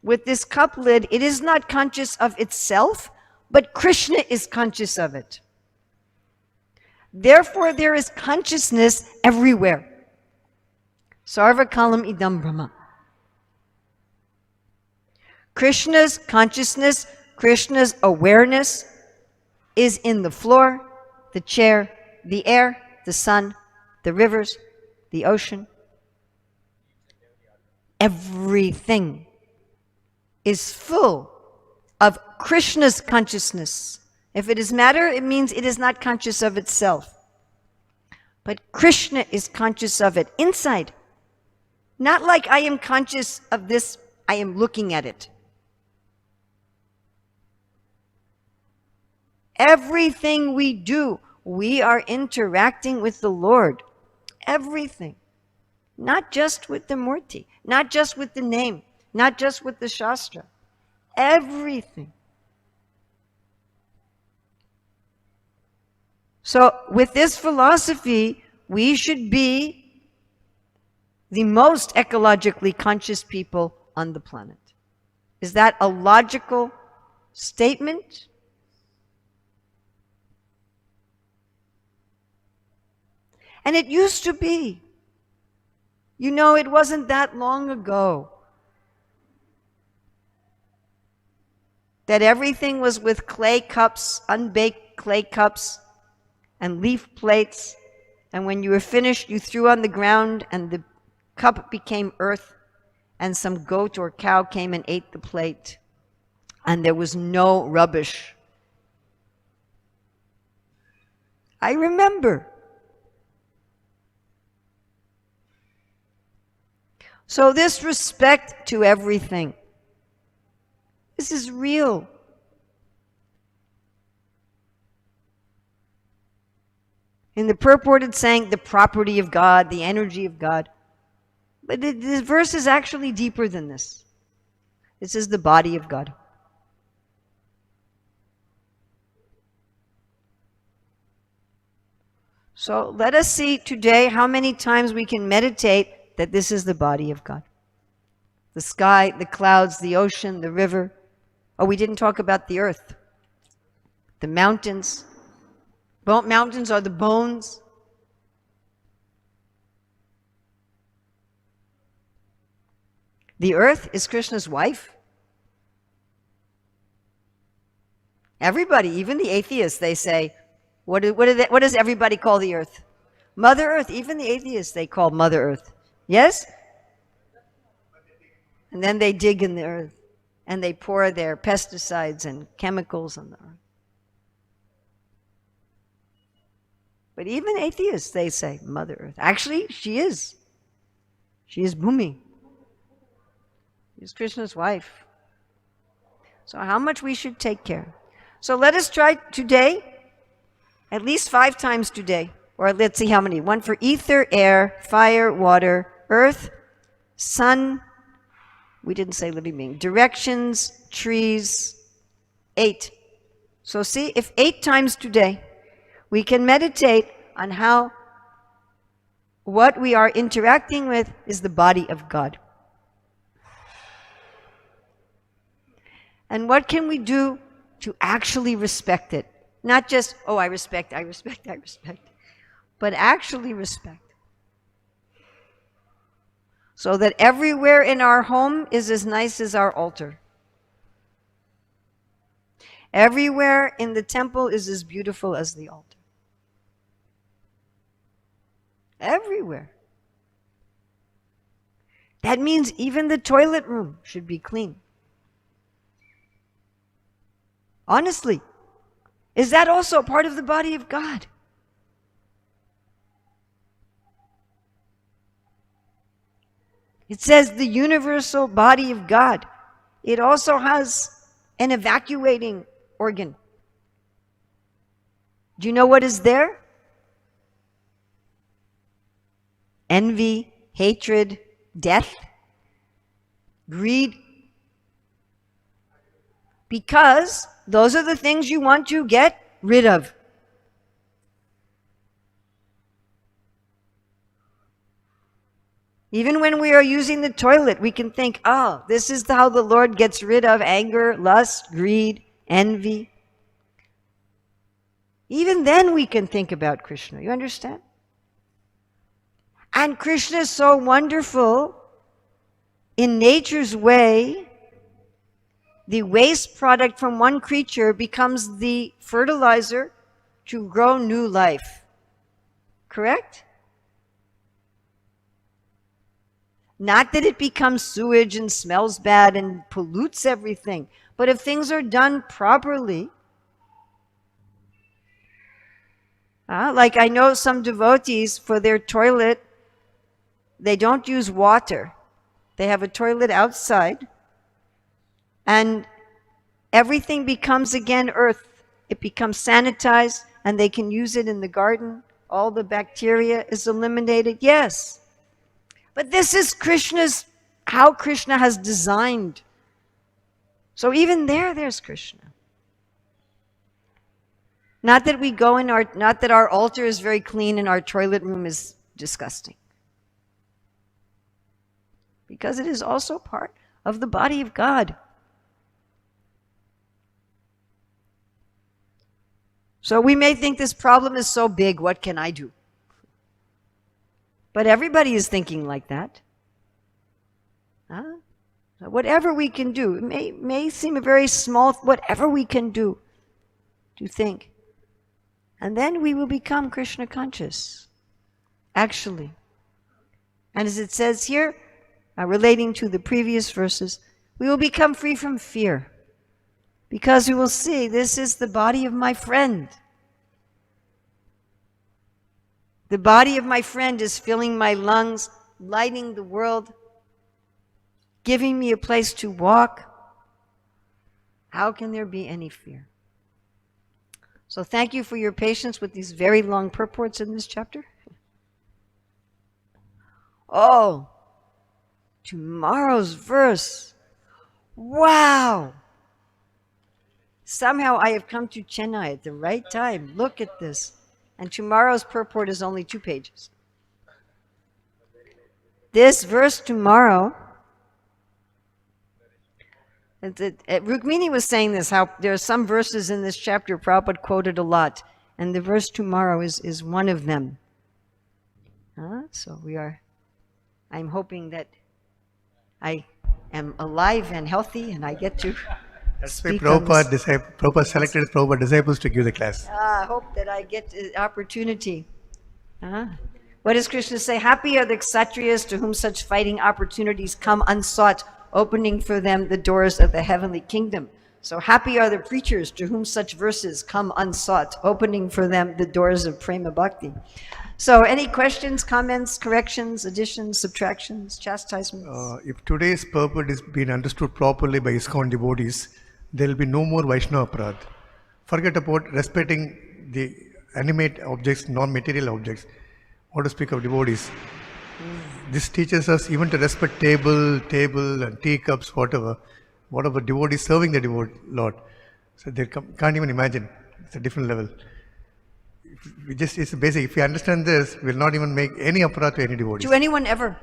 A: With this cup lid, it is not conscious of itself, but Krishna is conscious of it. Therefore, there is consciousness everywhere. Sarva kalam idam brahma. Krishna's consciousness, Krishna's awareness is in the floor, the chair, the air, the sun, the rivers, the ocean. Everything is full of Krishna's consciousness. If it is matter, it means it is not conscious of itself. But Krishna is conscious of it inside. Not like I am conscious of this, I am looking at it. Everything we do, we are interacting with the Lord. Everything. Not just with the Murti, not just with the name, not just with the Shastra. Everything. So with this philosophy, we should be the most ecologically conscious people on the planet. Is that a logical statement? And it used to be. You know, it wasn't that long ago that everything was with clay cups, unbaked clay cups, and leaf plates. And when you were finished, you threw on the ground, and the cup became earth, and some goat or cow came and ate the plate. And there was no rubbish. I remember. So this respect to everything, this is real. In the purport it's saying the property of God, the energy of God. But this verse is actually deeper than this. This is the body of God. So let us see today how many times we can meditate that this is the body of God. The sky, the clouds, the ocean, the river. Oh, we didn't talk about the earth. The mountains. Mountains are the bones. The earth is Krishna's wife. Everybody, even the atheists, they say, what does everybody call the earth? Mother Earth. Even the atheists, they call Mother Earth. Yes? And then they dig in the earth and they pour their pesticides and chemicals on the earth. But even atheists, they say Mother Earth. Actually, she is. She is Bhumi. She's Krishna's wife. So how much we should take care. So let us try today, at least 5 times today. Or let's see how many. 1 for ether, air, fire, water, earth, sun. We didn't say living being. Directions, trees. 8. So see, if 8 times today, we can meditate on how what we are interacting with is the body of God. And what can we do to actually respect it? Not just, oh, I respect, but actually respect. So that everywhere in our home is as nice as our altar. Everywhere in the temple is as beautiful as the altar. Everywhere. That means even the toilet room should be clean. Honestly, is that also part of the body of God? It says the universal body of God. It also has an evacuating organ. Do you know what is there? Envy, hatred, death, greed. Because those are the things you want to get rid of. Even when we are using the toilet, we can think, oh, this is how the Lord gets rid of anger, lust, greed, envy. Even then we can think about Krishna. You understand? And Krishna is so wonderful. In nature's way, the waste product from one creature becomes the fertilizer to grow new life. Correct? Not that it becomes sewage and smells bad and pollutes everything, but if things are done properly, like I know some devotees, for their toilet, they don't use water. They have a toilet outside, and everything becomes again earth. It becomes sanitized, and they can use it in the garden. All the bacteria is eliminated. Yes. But this is how Krishna has designed. So even there's Krishna. Not that our altar is very clean and our toilet room is disgusting. Because it is also part of the body of God. So we may think this problem is so big, what can I do? But everybody is thinking like that. Huh? So whatever we can do, it may seem a very small, whatever we can do to think. And then we will become Krishna conscious, actually. And as it says here, relating to the previous verses, we will become free from fear. Because we will see, this is the body of my friend. The body of my friend is filling my lungs, lighting the world, giving me a place to walk. How can there be any fear? So thank you for your patience with these very long purports in this chapter. Oh, tomorrow's verse. Wow! Somehow I have come to Chennai at the right time. Look at this. And tomorrow's purport is only 2 pages. This verse tomorrow, Rukmini was saying this, how there are some verses in this chapter Prabhupada quoted a lot, and the verse tomorrow is one of them. So I'm hoping that I am alive and healthy and I get to
C: That's why
A: speak on this.
C: Prabhupada selected Prabhupada disciples to give the class.
A: I hope that I get the opportunity. What does Krishna say? Happy are the Kshatriyas to whom such fighting opportunities come unsought, opening for them the doors of the heavenly kingdom. So happy are the preachers to whom such verses come unsought, opening for them the doors of Prema Bhakti. So any questions, comments, corrections, additions, subtractions, chastisements?
C: If today's purport is being understood properly by ISKCON devotees, there will be no more Vaishnava aparadh. Forget about respecting the animate objects, non-material objects. What to speak of devotees? This teaches us even to respect table and teacups, whatever devotees serving the Lord. So they can't even imagine. It's a different level. It's basic. If we understand this, we'll not even make any aparadh to any devotees.
A: To anyone ever.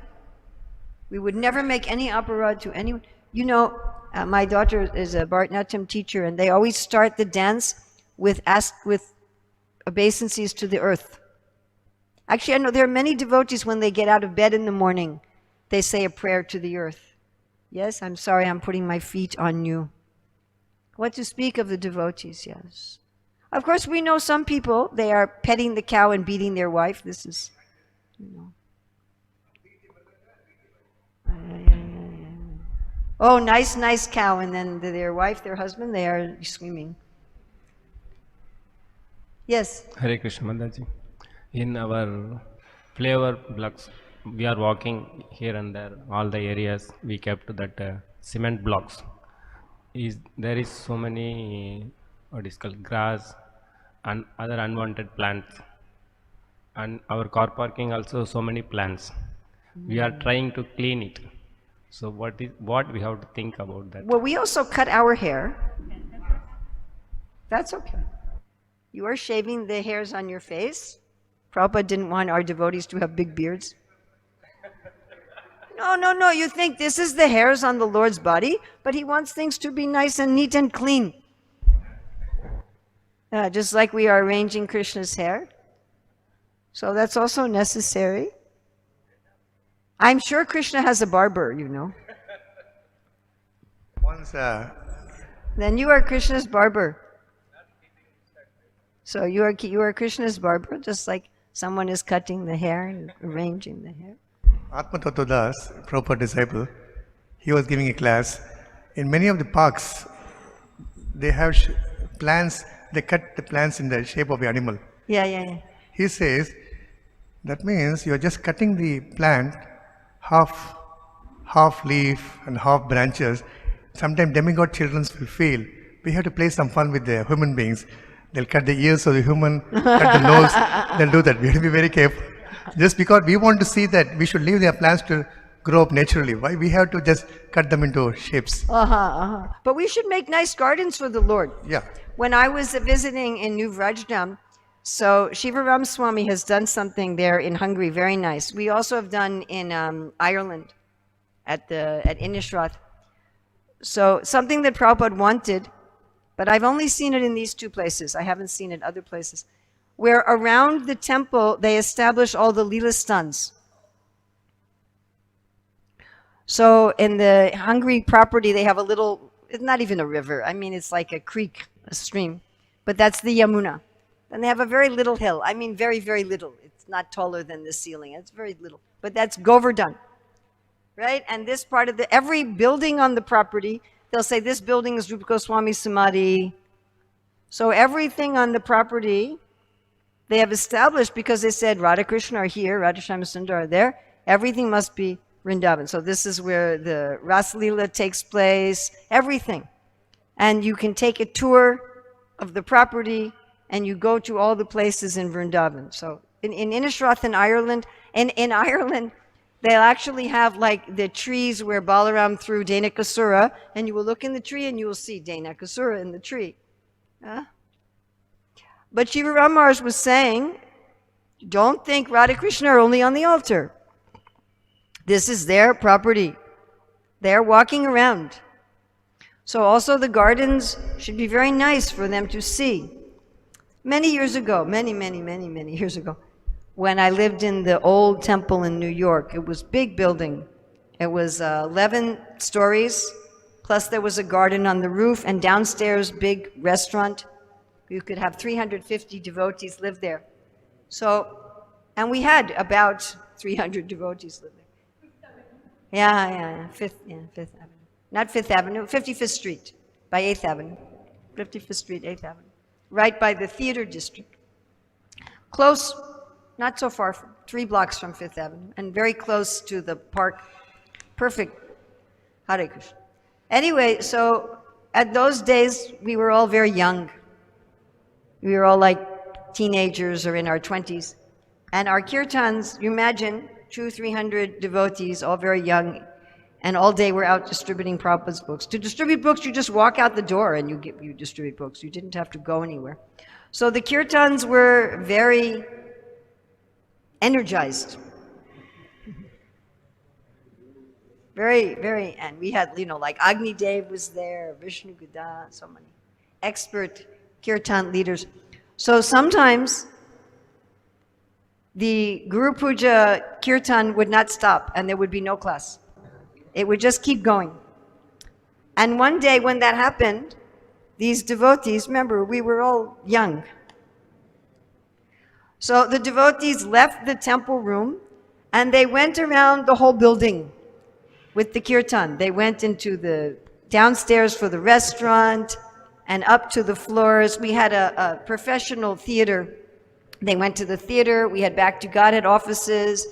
A: We would never make any aparadh to anyone. You know, my daughter is a Bharatanatyam teacher, and they always start the dance with obeisances to the earth. Actually, I know there are many devotees when they get out of bed in the morning, they say a prayer to the earth. Yes, I'm sorry, I'm putting my feet on you. What to speak of the devotees, yes. Of course, we know some people, they are petting the cow and beating their wife. This is, Oh, nice cow. And then their wife, their husband, they are screaming. Yes?
D: Hare Krishna Mataji. In our flavor blocks, we are walking here and there, all the areas we kept that cement blocks. There is so many, what is called, grass and other unwanted plants. And our car parking also so many plants. We are trying to clean it. So what we have to think about that?
A: Well, we also cut our hair. That's okay. You are shaving the hairs on your face. Prabhupada didn't want our devotees to have big beards. No. You think this is the hairs on the Lord's body, but he wants things to be nice and neat and clean. Just like we are arranging Krishna's hair. So that's also necessary. I'm sure Krishna has a barber, you know.
C: Once,
A: Then you are Krishna's barber. So you are Krishna's barber, just like someone is cutting the hair and arranging the hair.
C: Atma Tattva Das, Prabhupada disciple, he was giving a class. In many of the parks, they have plants, they cut the plants in the shape of the animal.
A: Yeah.
C: He says, that means you're just cutting the plant half leaf and half branches. Sometimes demigod children will feel we have to play some fun with the human beings. They'll cut the ears of the human, cut the nose. They'll do that. We have to be very careful. Just because we want to see that we should leave their plants to grow up naturally. Why we have to just cut them into shapes?
A: But we should make nice gardens for the Lord.
C: Yeah.
A: When I was visiting in New Vrajdam, so Shiva Ram Swami has done something there in Hungary, very nice. We also have done in Ireland at Innisrath. So something that Prabhupada wanted, but I've only seen it in these 2 places. I haven't seen it other places. Where around the temple, they establish all the Leela stands. So in the Hungary property, they have a little, it's not even a river. I mean, it's like a creek, a stream, but that's the Yamuna. And they have a very little hill. I mean, very, very little. It's not taller than the ceiling. It's very little, but that's Govardhan, right? And this part of every building on the property, they'll say this building is Rupa Goswami Samadhi. So everything on the property, they have established because they said Radha Krishna are here, Radha Shyama Sundar are there. Everything must be Vrindavan. So this is where the Rasa Leela takes place, everything. And you can take a tour of the property and you go to all the places in Vrindavan. So in Innisroth in Ireland, in Ireland, they'll actually have like the trees where Balaram threw Dhenukasura, and you will look in the tree and you will see Dhenukasura in the tree. But Shiva Ram Maharaj was saying, don't think Radha Krishna are only on the altar. This is their property. They're walking around. So also the gardens should be very nice for them to see. Many years ago, many years ago, when I lived in the old temple in New York, it was a big building. It was 11 stories, plus there was a garden on the roof, and downstairs, big restaurant. You could have 350 devotees live there. So, and we had about 300 devotees live there. Yeah, Fifth Avenue. Not Fifth Avenue, 55th Street by 8th Avenue. 55th Street, 8th Avenue. Right by the theater district. Close, not so far, 3 blocks from Fifth Avenue, and very close to the park. Perfect. Hare Krishna. Anyway, so at those days, we were all very young. We were all like teenagers or in our 20s. And our kirtans, you imagine, 200-300 devotees, all very young, and all day we're out distributing Prabhupada's books. To distribute books, you just walk out the door and you distribute books. You didn't have to go anywhere. So the kirtans were very energized. Very, and we had, like Agni Dev was there, Vishnu Gada, so many expert kirtan leaders. So sometimes the Guru Puja kirtan would not stop and there would be no class. It would just keep going. And one day when that happened, these devotees, remember, we were all young. So the devotees left the temple room and they went around the whole building with the kirtan. They went into the downstairs for the restaurant and up to the floors. We had a professional theater. They went to the theater. We had Back to Godhead offices.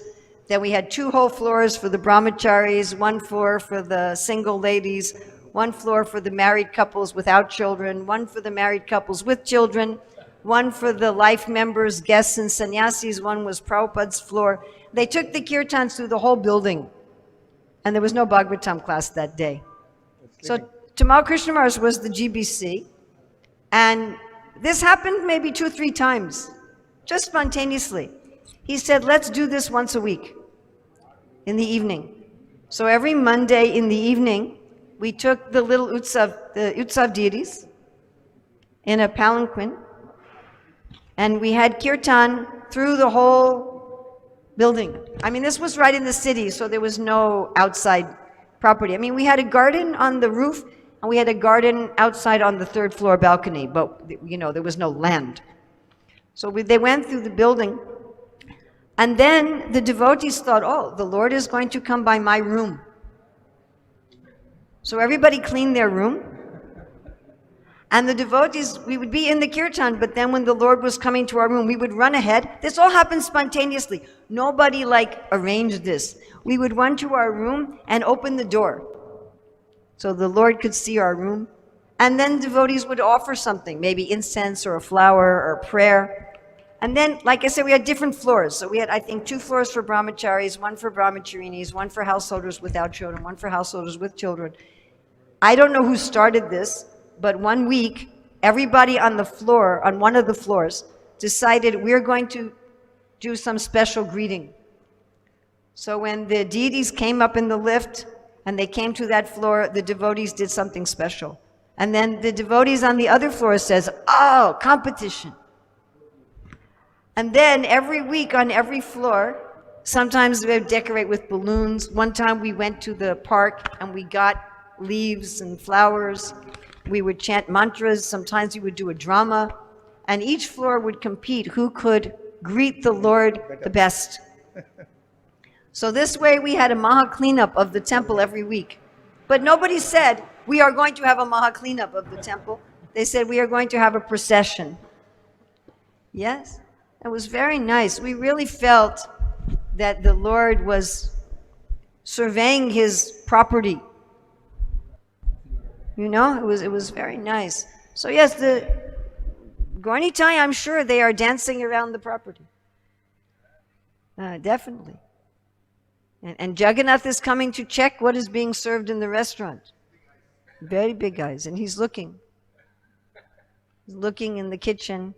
A: Then we had 2 whole floors for the brahmacharis, 1 floor for the single ladies, 1 floor for the married couples without children, 1 for the married couples with children, 1 for the life members, guests, and sannyasis. 1 was Prabhupada's floor. They took the kirtans through the whole building. And there was no Bhagavatam class that day. So Tamal Krishna Maharaj was the GBC. And this happened maybe 2-3 times, just spontaneously. He said, let's do this once a week in the evening. So every Monday in the evening, we took the little the Utsav deities in a palanquin, and we had kirtan through the whole building. I mean, this was right in the city, so there was no outside property. I mean, we had a garden on the roof, and we had a garden outside on the 3rd floor balcony, but, there was no land. So they went through the building, and then the devotees thought, oh, the Lord is going to come by my room. So everybody cleaned their room. And the devotees, we would be in the kirtan, but then when the Lord was coming to our room, we would run ahead. This all happened spontaneously. Nobody arranged this. We would run to our room and open the door so the Lord could see our room. And then devotees would offer something, maybe incense or a flower or prayer. And then, like I said, we had different floors. So we had, I think, 2 floors for brahmacharis, 1 for brahmacharinis, 1 for householders without children, 1 for householders with children. I don't know who started this, but one week, everybody on the floor, on one of the floors, decided we're going to do some special greeting. So when the deities came up in the lift and they came to that floor, the devotees did something special. And then the devotees on the other floor says, oh, competition. And then every week on every floor, Sometimes we would decorate with balloons. One time we went to the park and we got leaves and flowers. We would chant mantras. Sometimes we would do a drama. And each floor would compete who could greet the Lord the best. So this way we had a Maha cleanup of the temple every week. But nobody said, we are going to have a Maha cleanup of the temple. They said, we are going to have a procession. Yes, it was very nice. We really felt that the Lord was surveying his property. You know, it was very nice. So yes, the Gornitai, I'm sure they are dancing around the property. Definitely. And Jagannath is coming to check what is being served in the restaurant. Very big eyes. And he's looking. He's looking in the kitchen.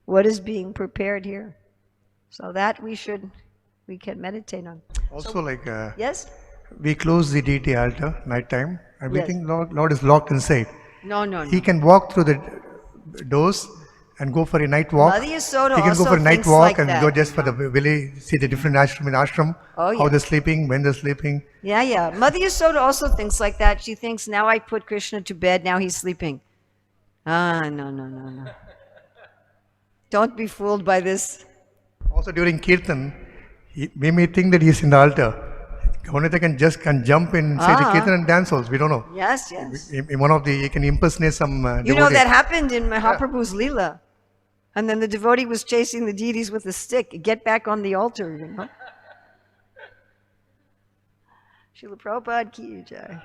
A: What is being prepared here? So that we can meditate on.
C: Also,
A: Yes?
C: we close the deity altar night time, and we
A: Yes.
C: think Lord is locked inside.
A: No.
C: He can walk through the doors and go for a night walk.
A: Mother Yasoda
C: He can go
A: also
C: for a night
A: thinks
C: walk
A: like
C: and
A: that.
C: go just for the village, see the different ashram,
A: Oh,
C: how
A: yeah.
C: they're sleeping, when they're sleeping.
A: Yeah. Mother Yasoda also thinks like that. She thinks, now I put Krishna to bed, now he's sleeping. No. Don't be fooled by this.
C: Also during Kirtan, we may think that he's in the altar. Gaunita can jump inside the Kirtan and dance also. We don't know.
A: Yes.
C: In one of the, he can impersonate some
A: You know,
C: devotee.
A: that happened in Mahaprabhu's Leela. And then the devotee was chasing the deities with a stick. Get back on the altar, you know. Srila Prabhupada ki jai.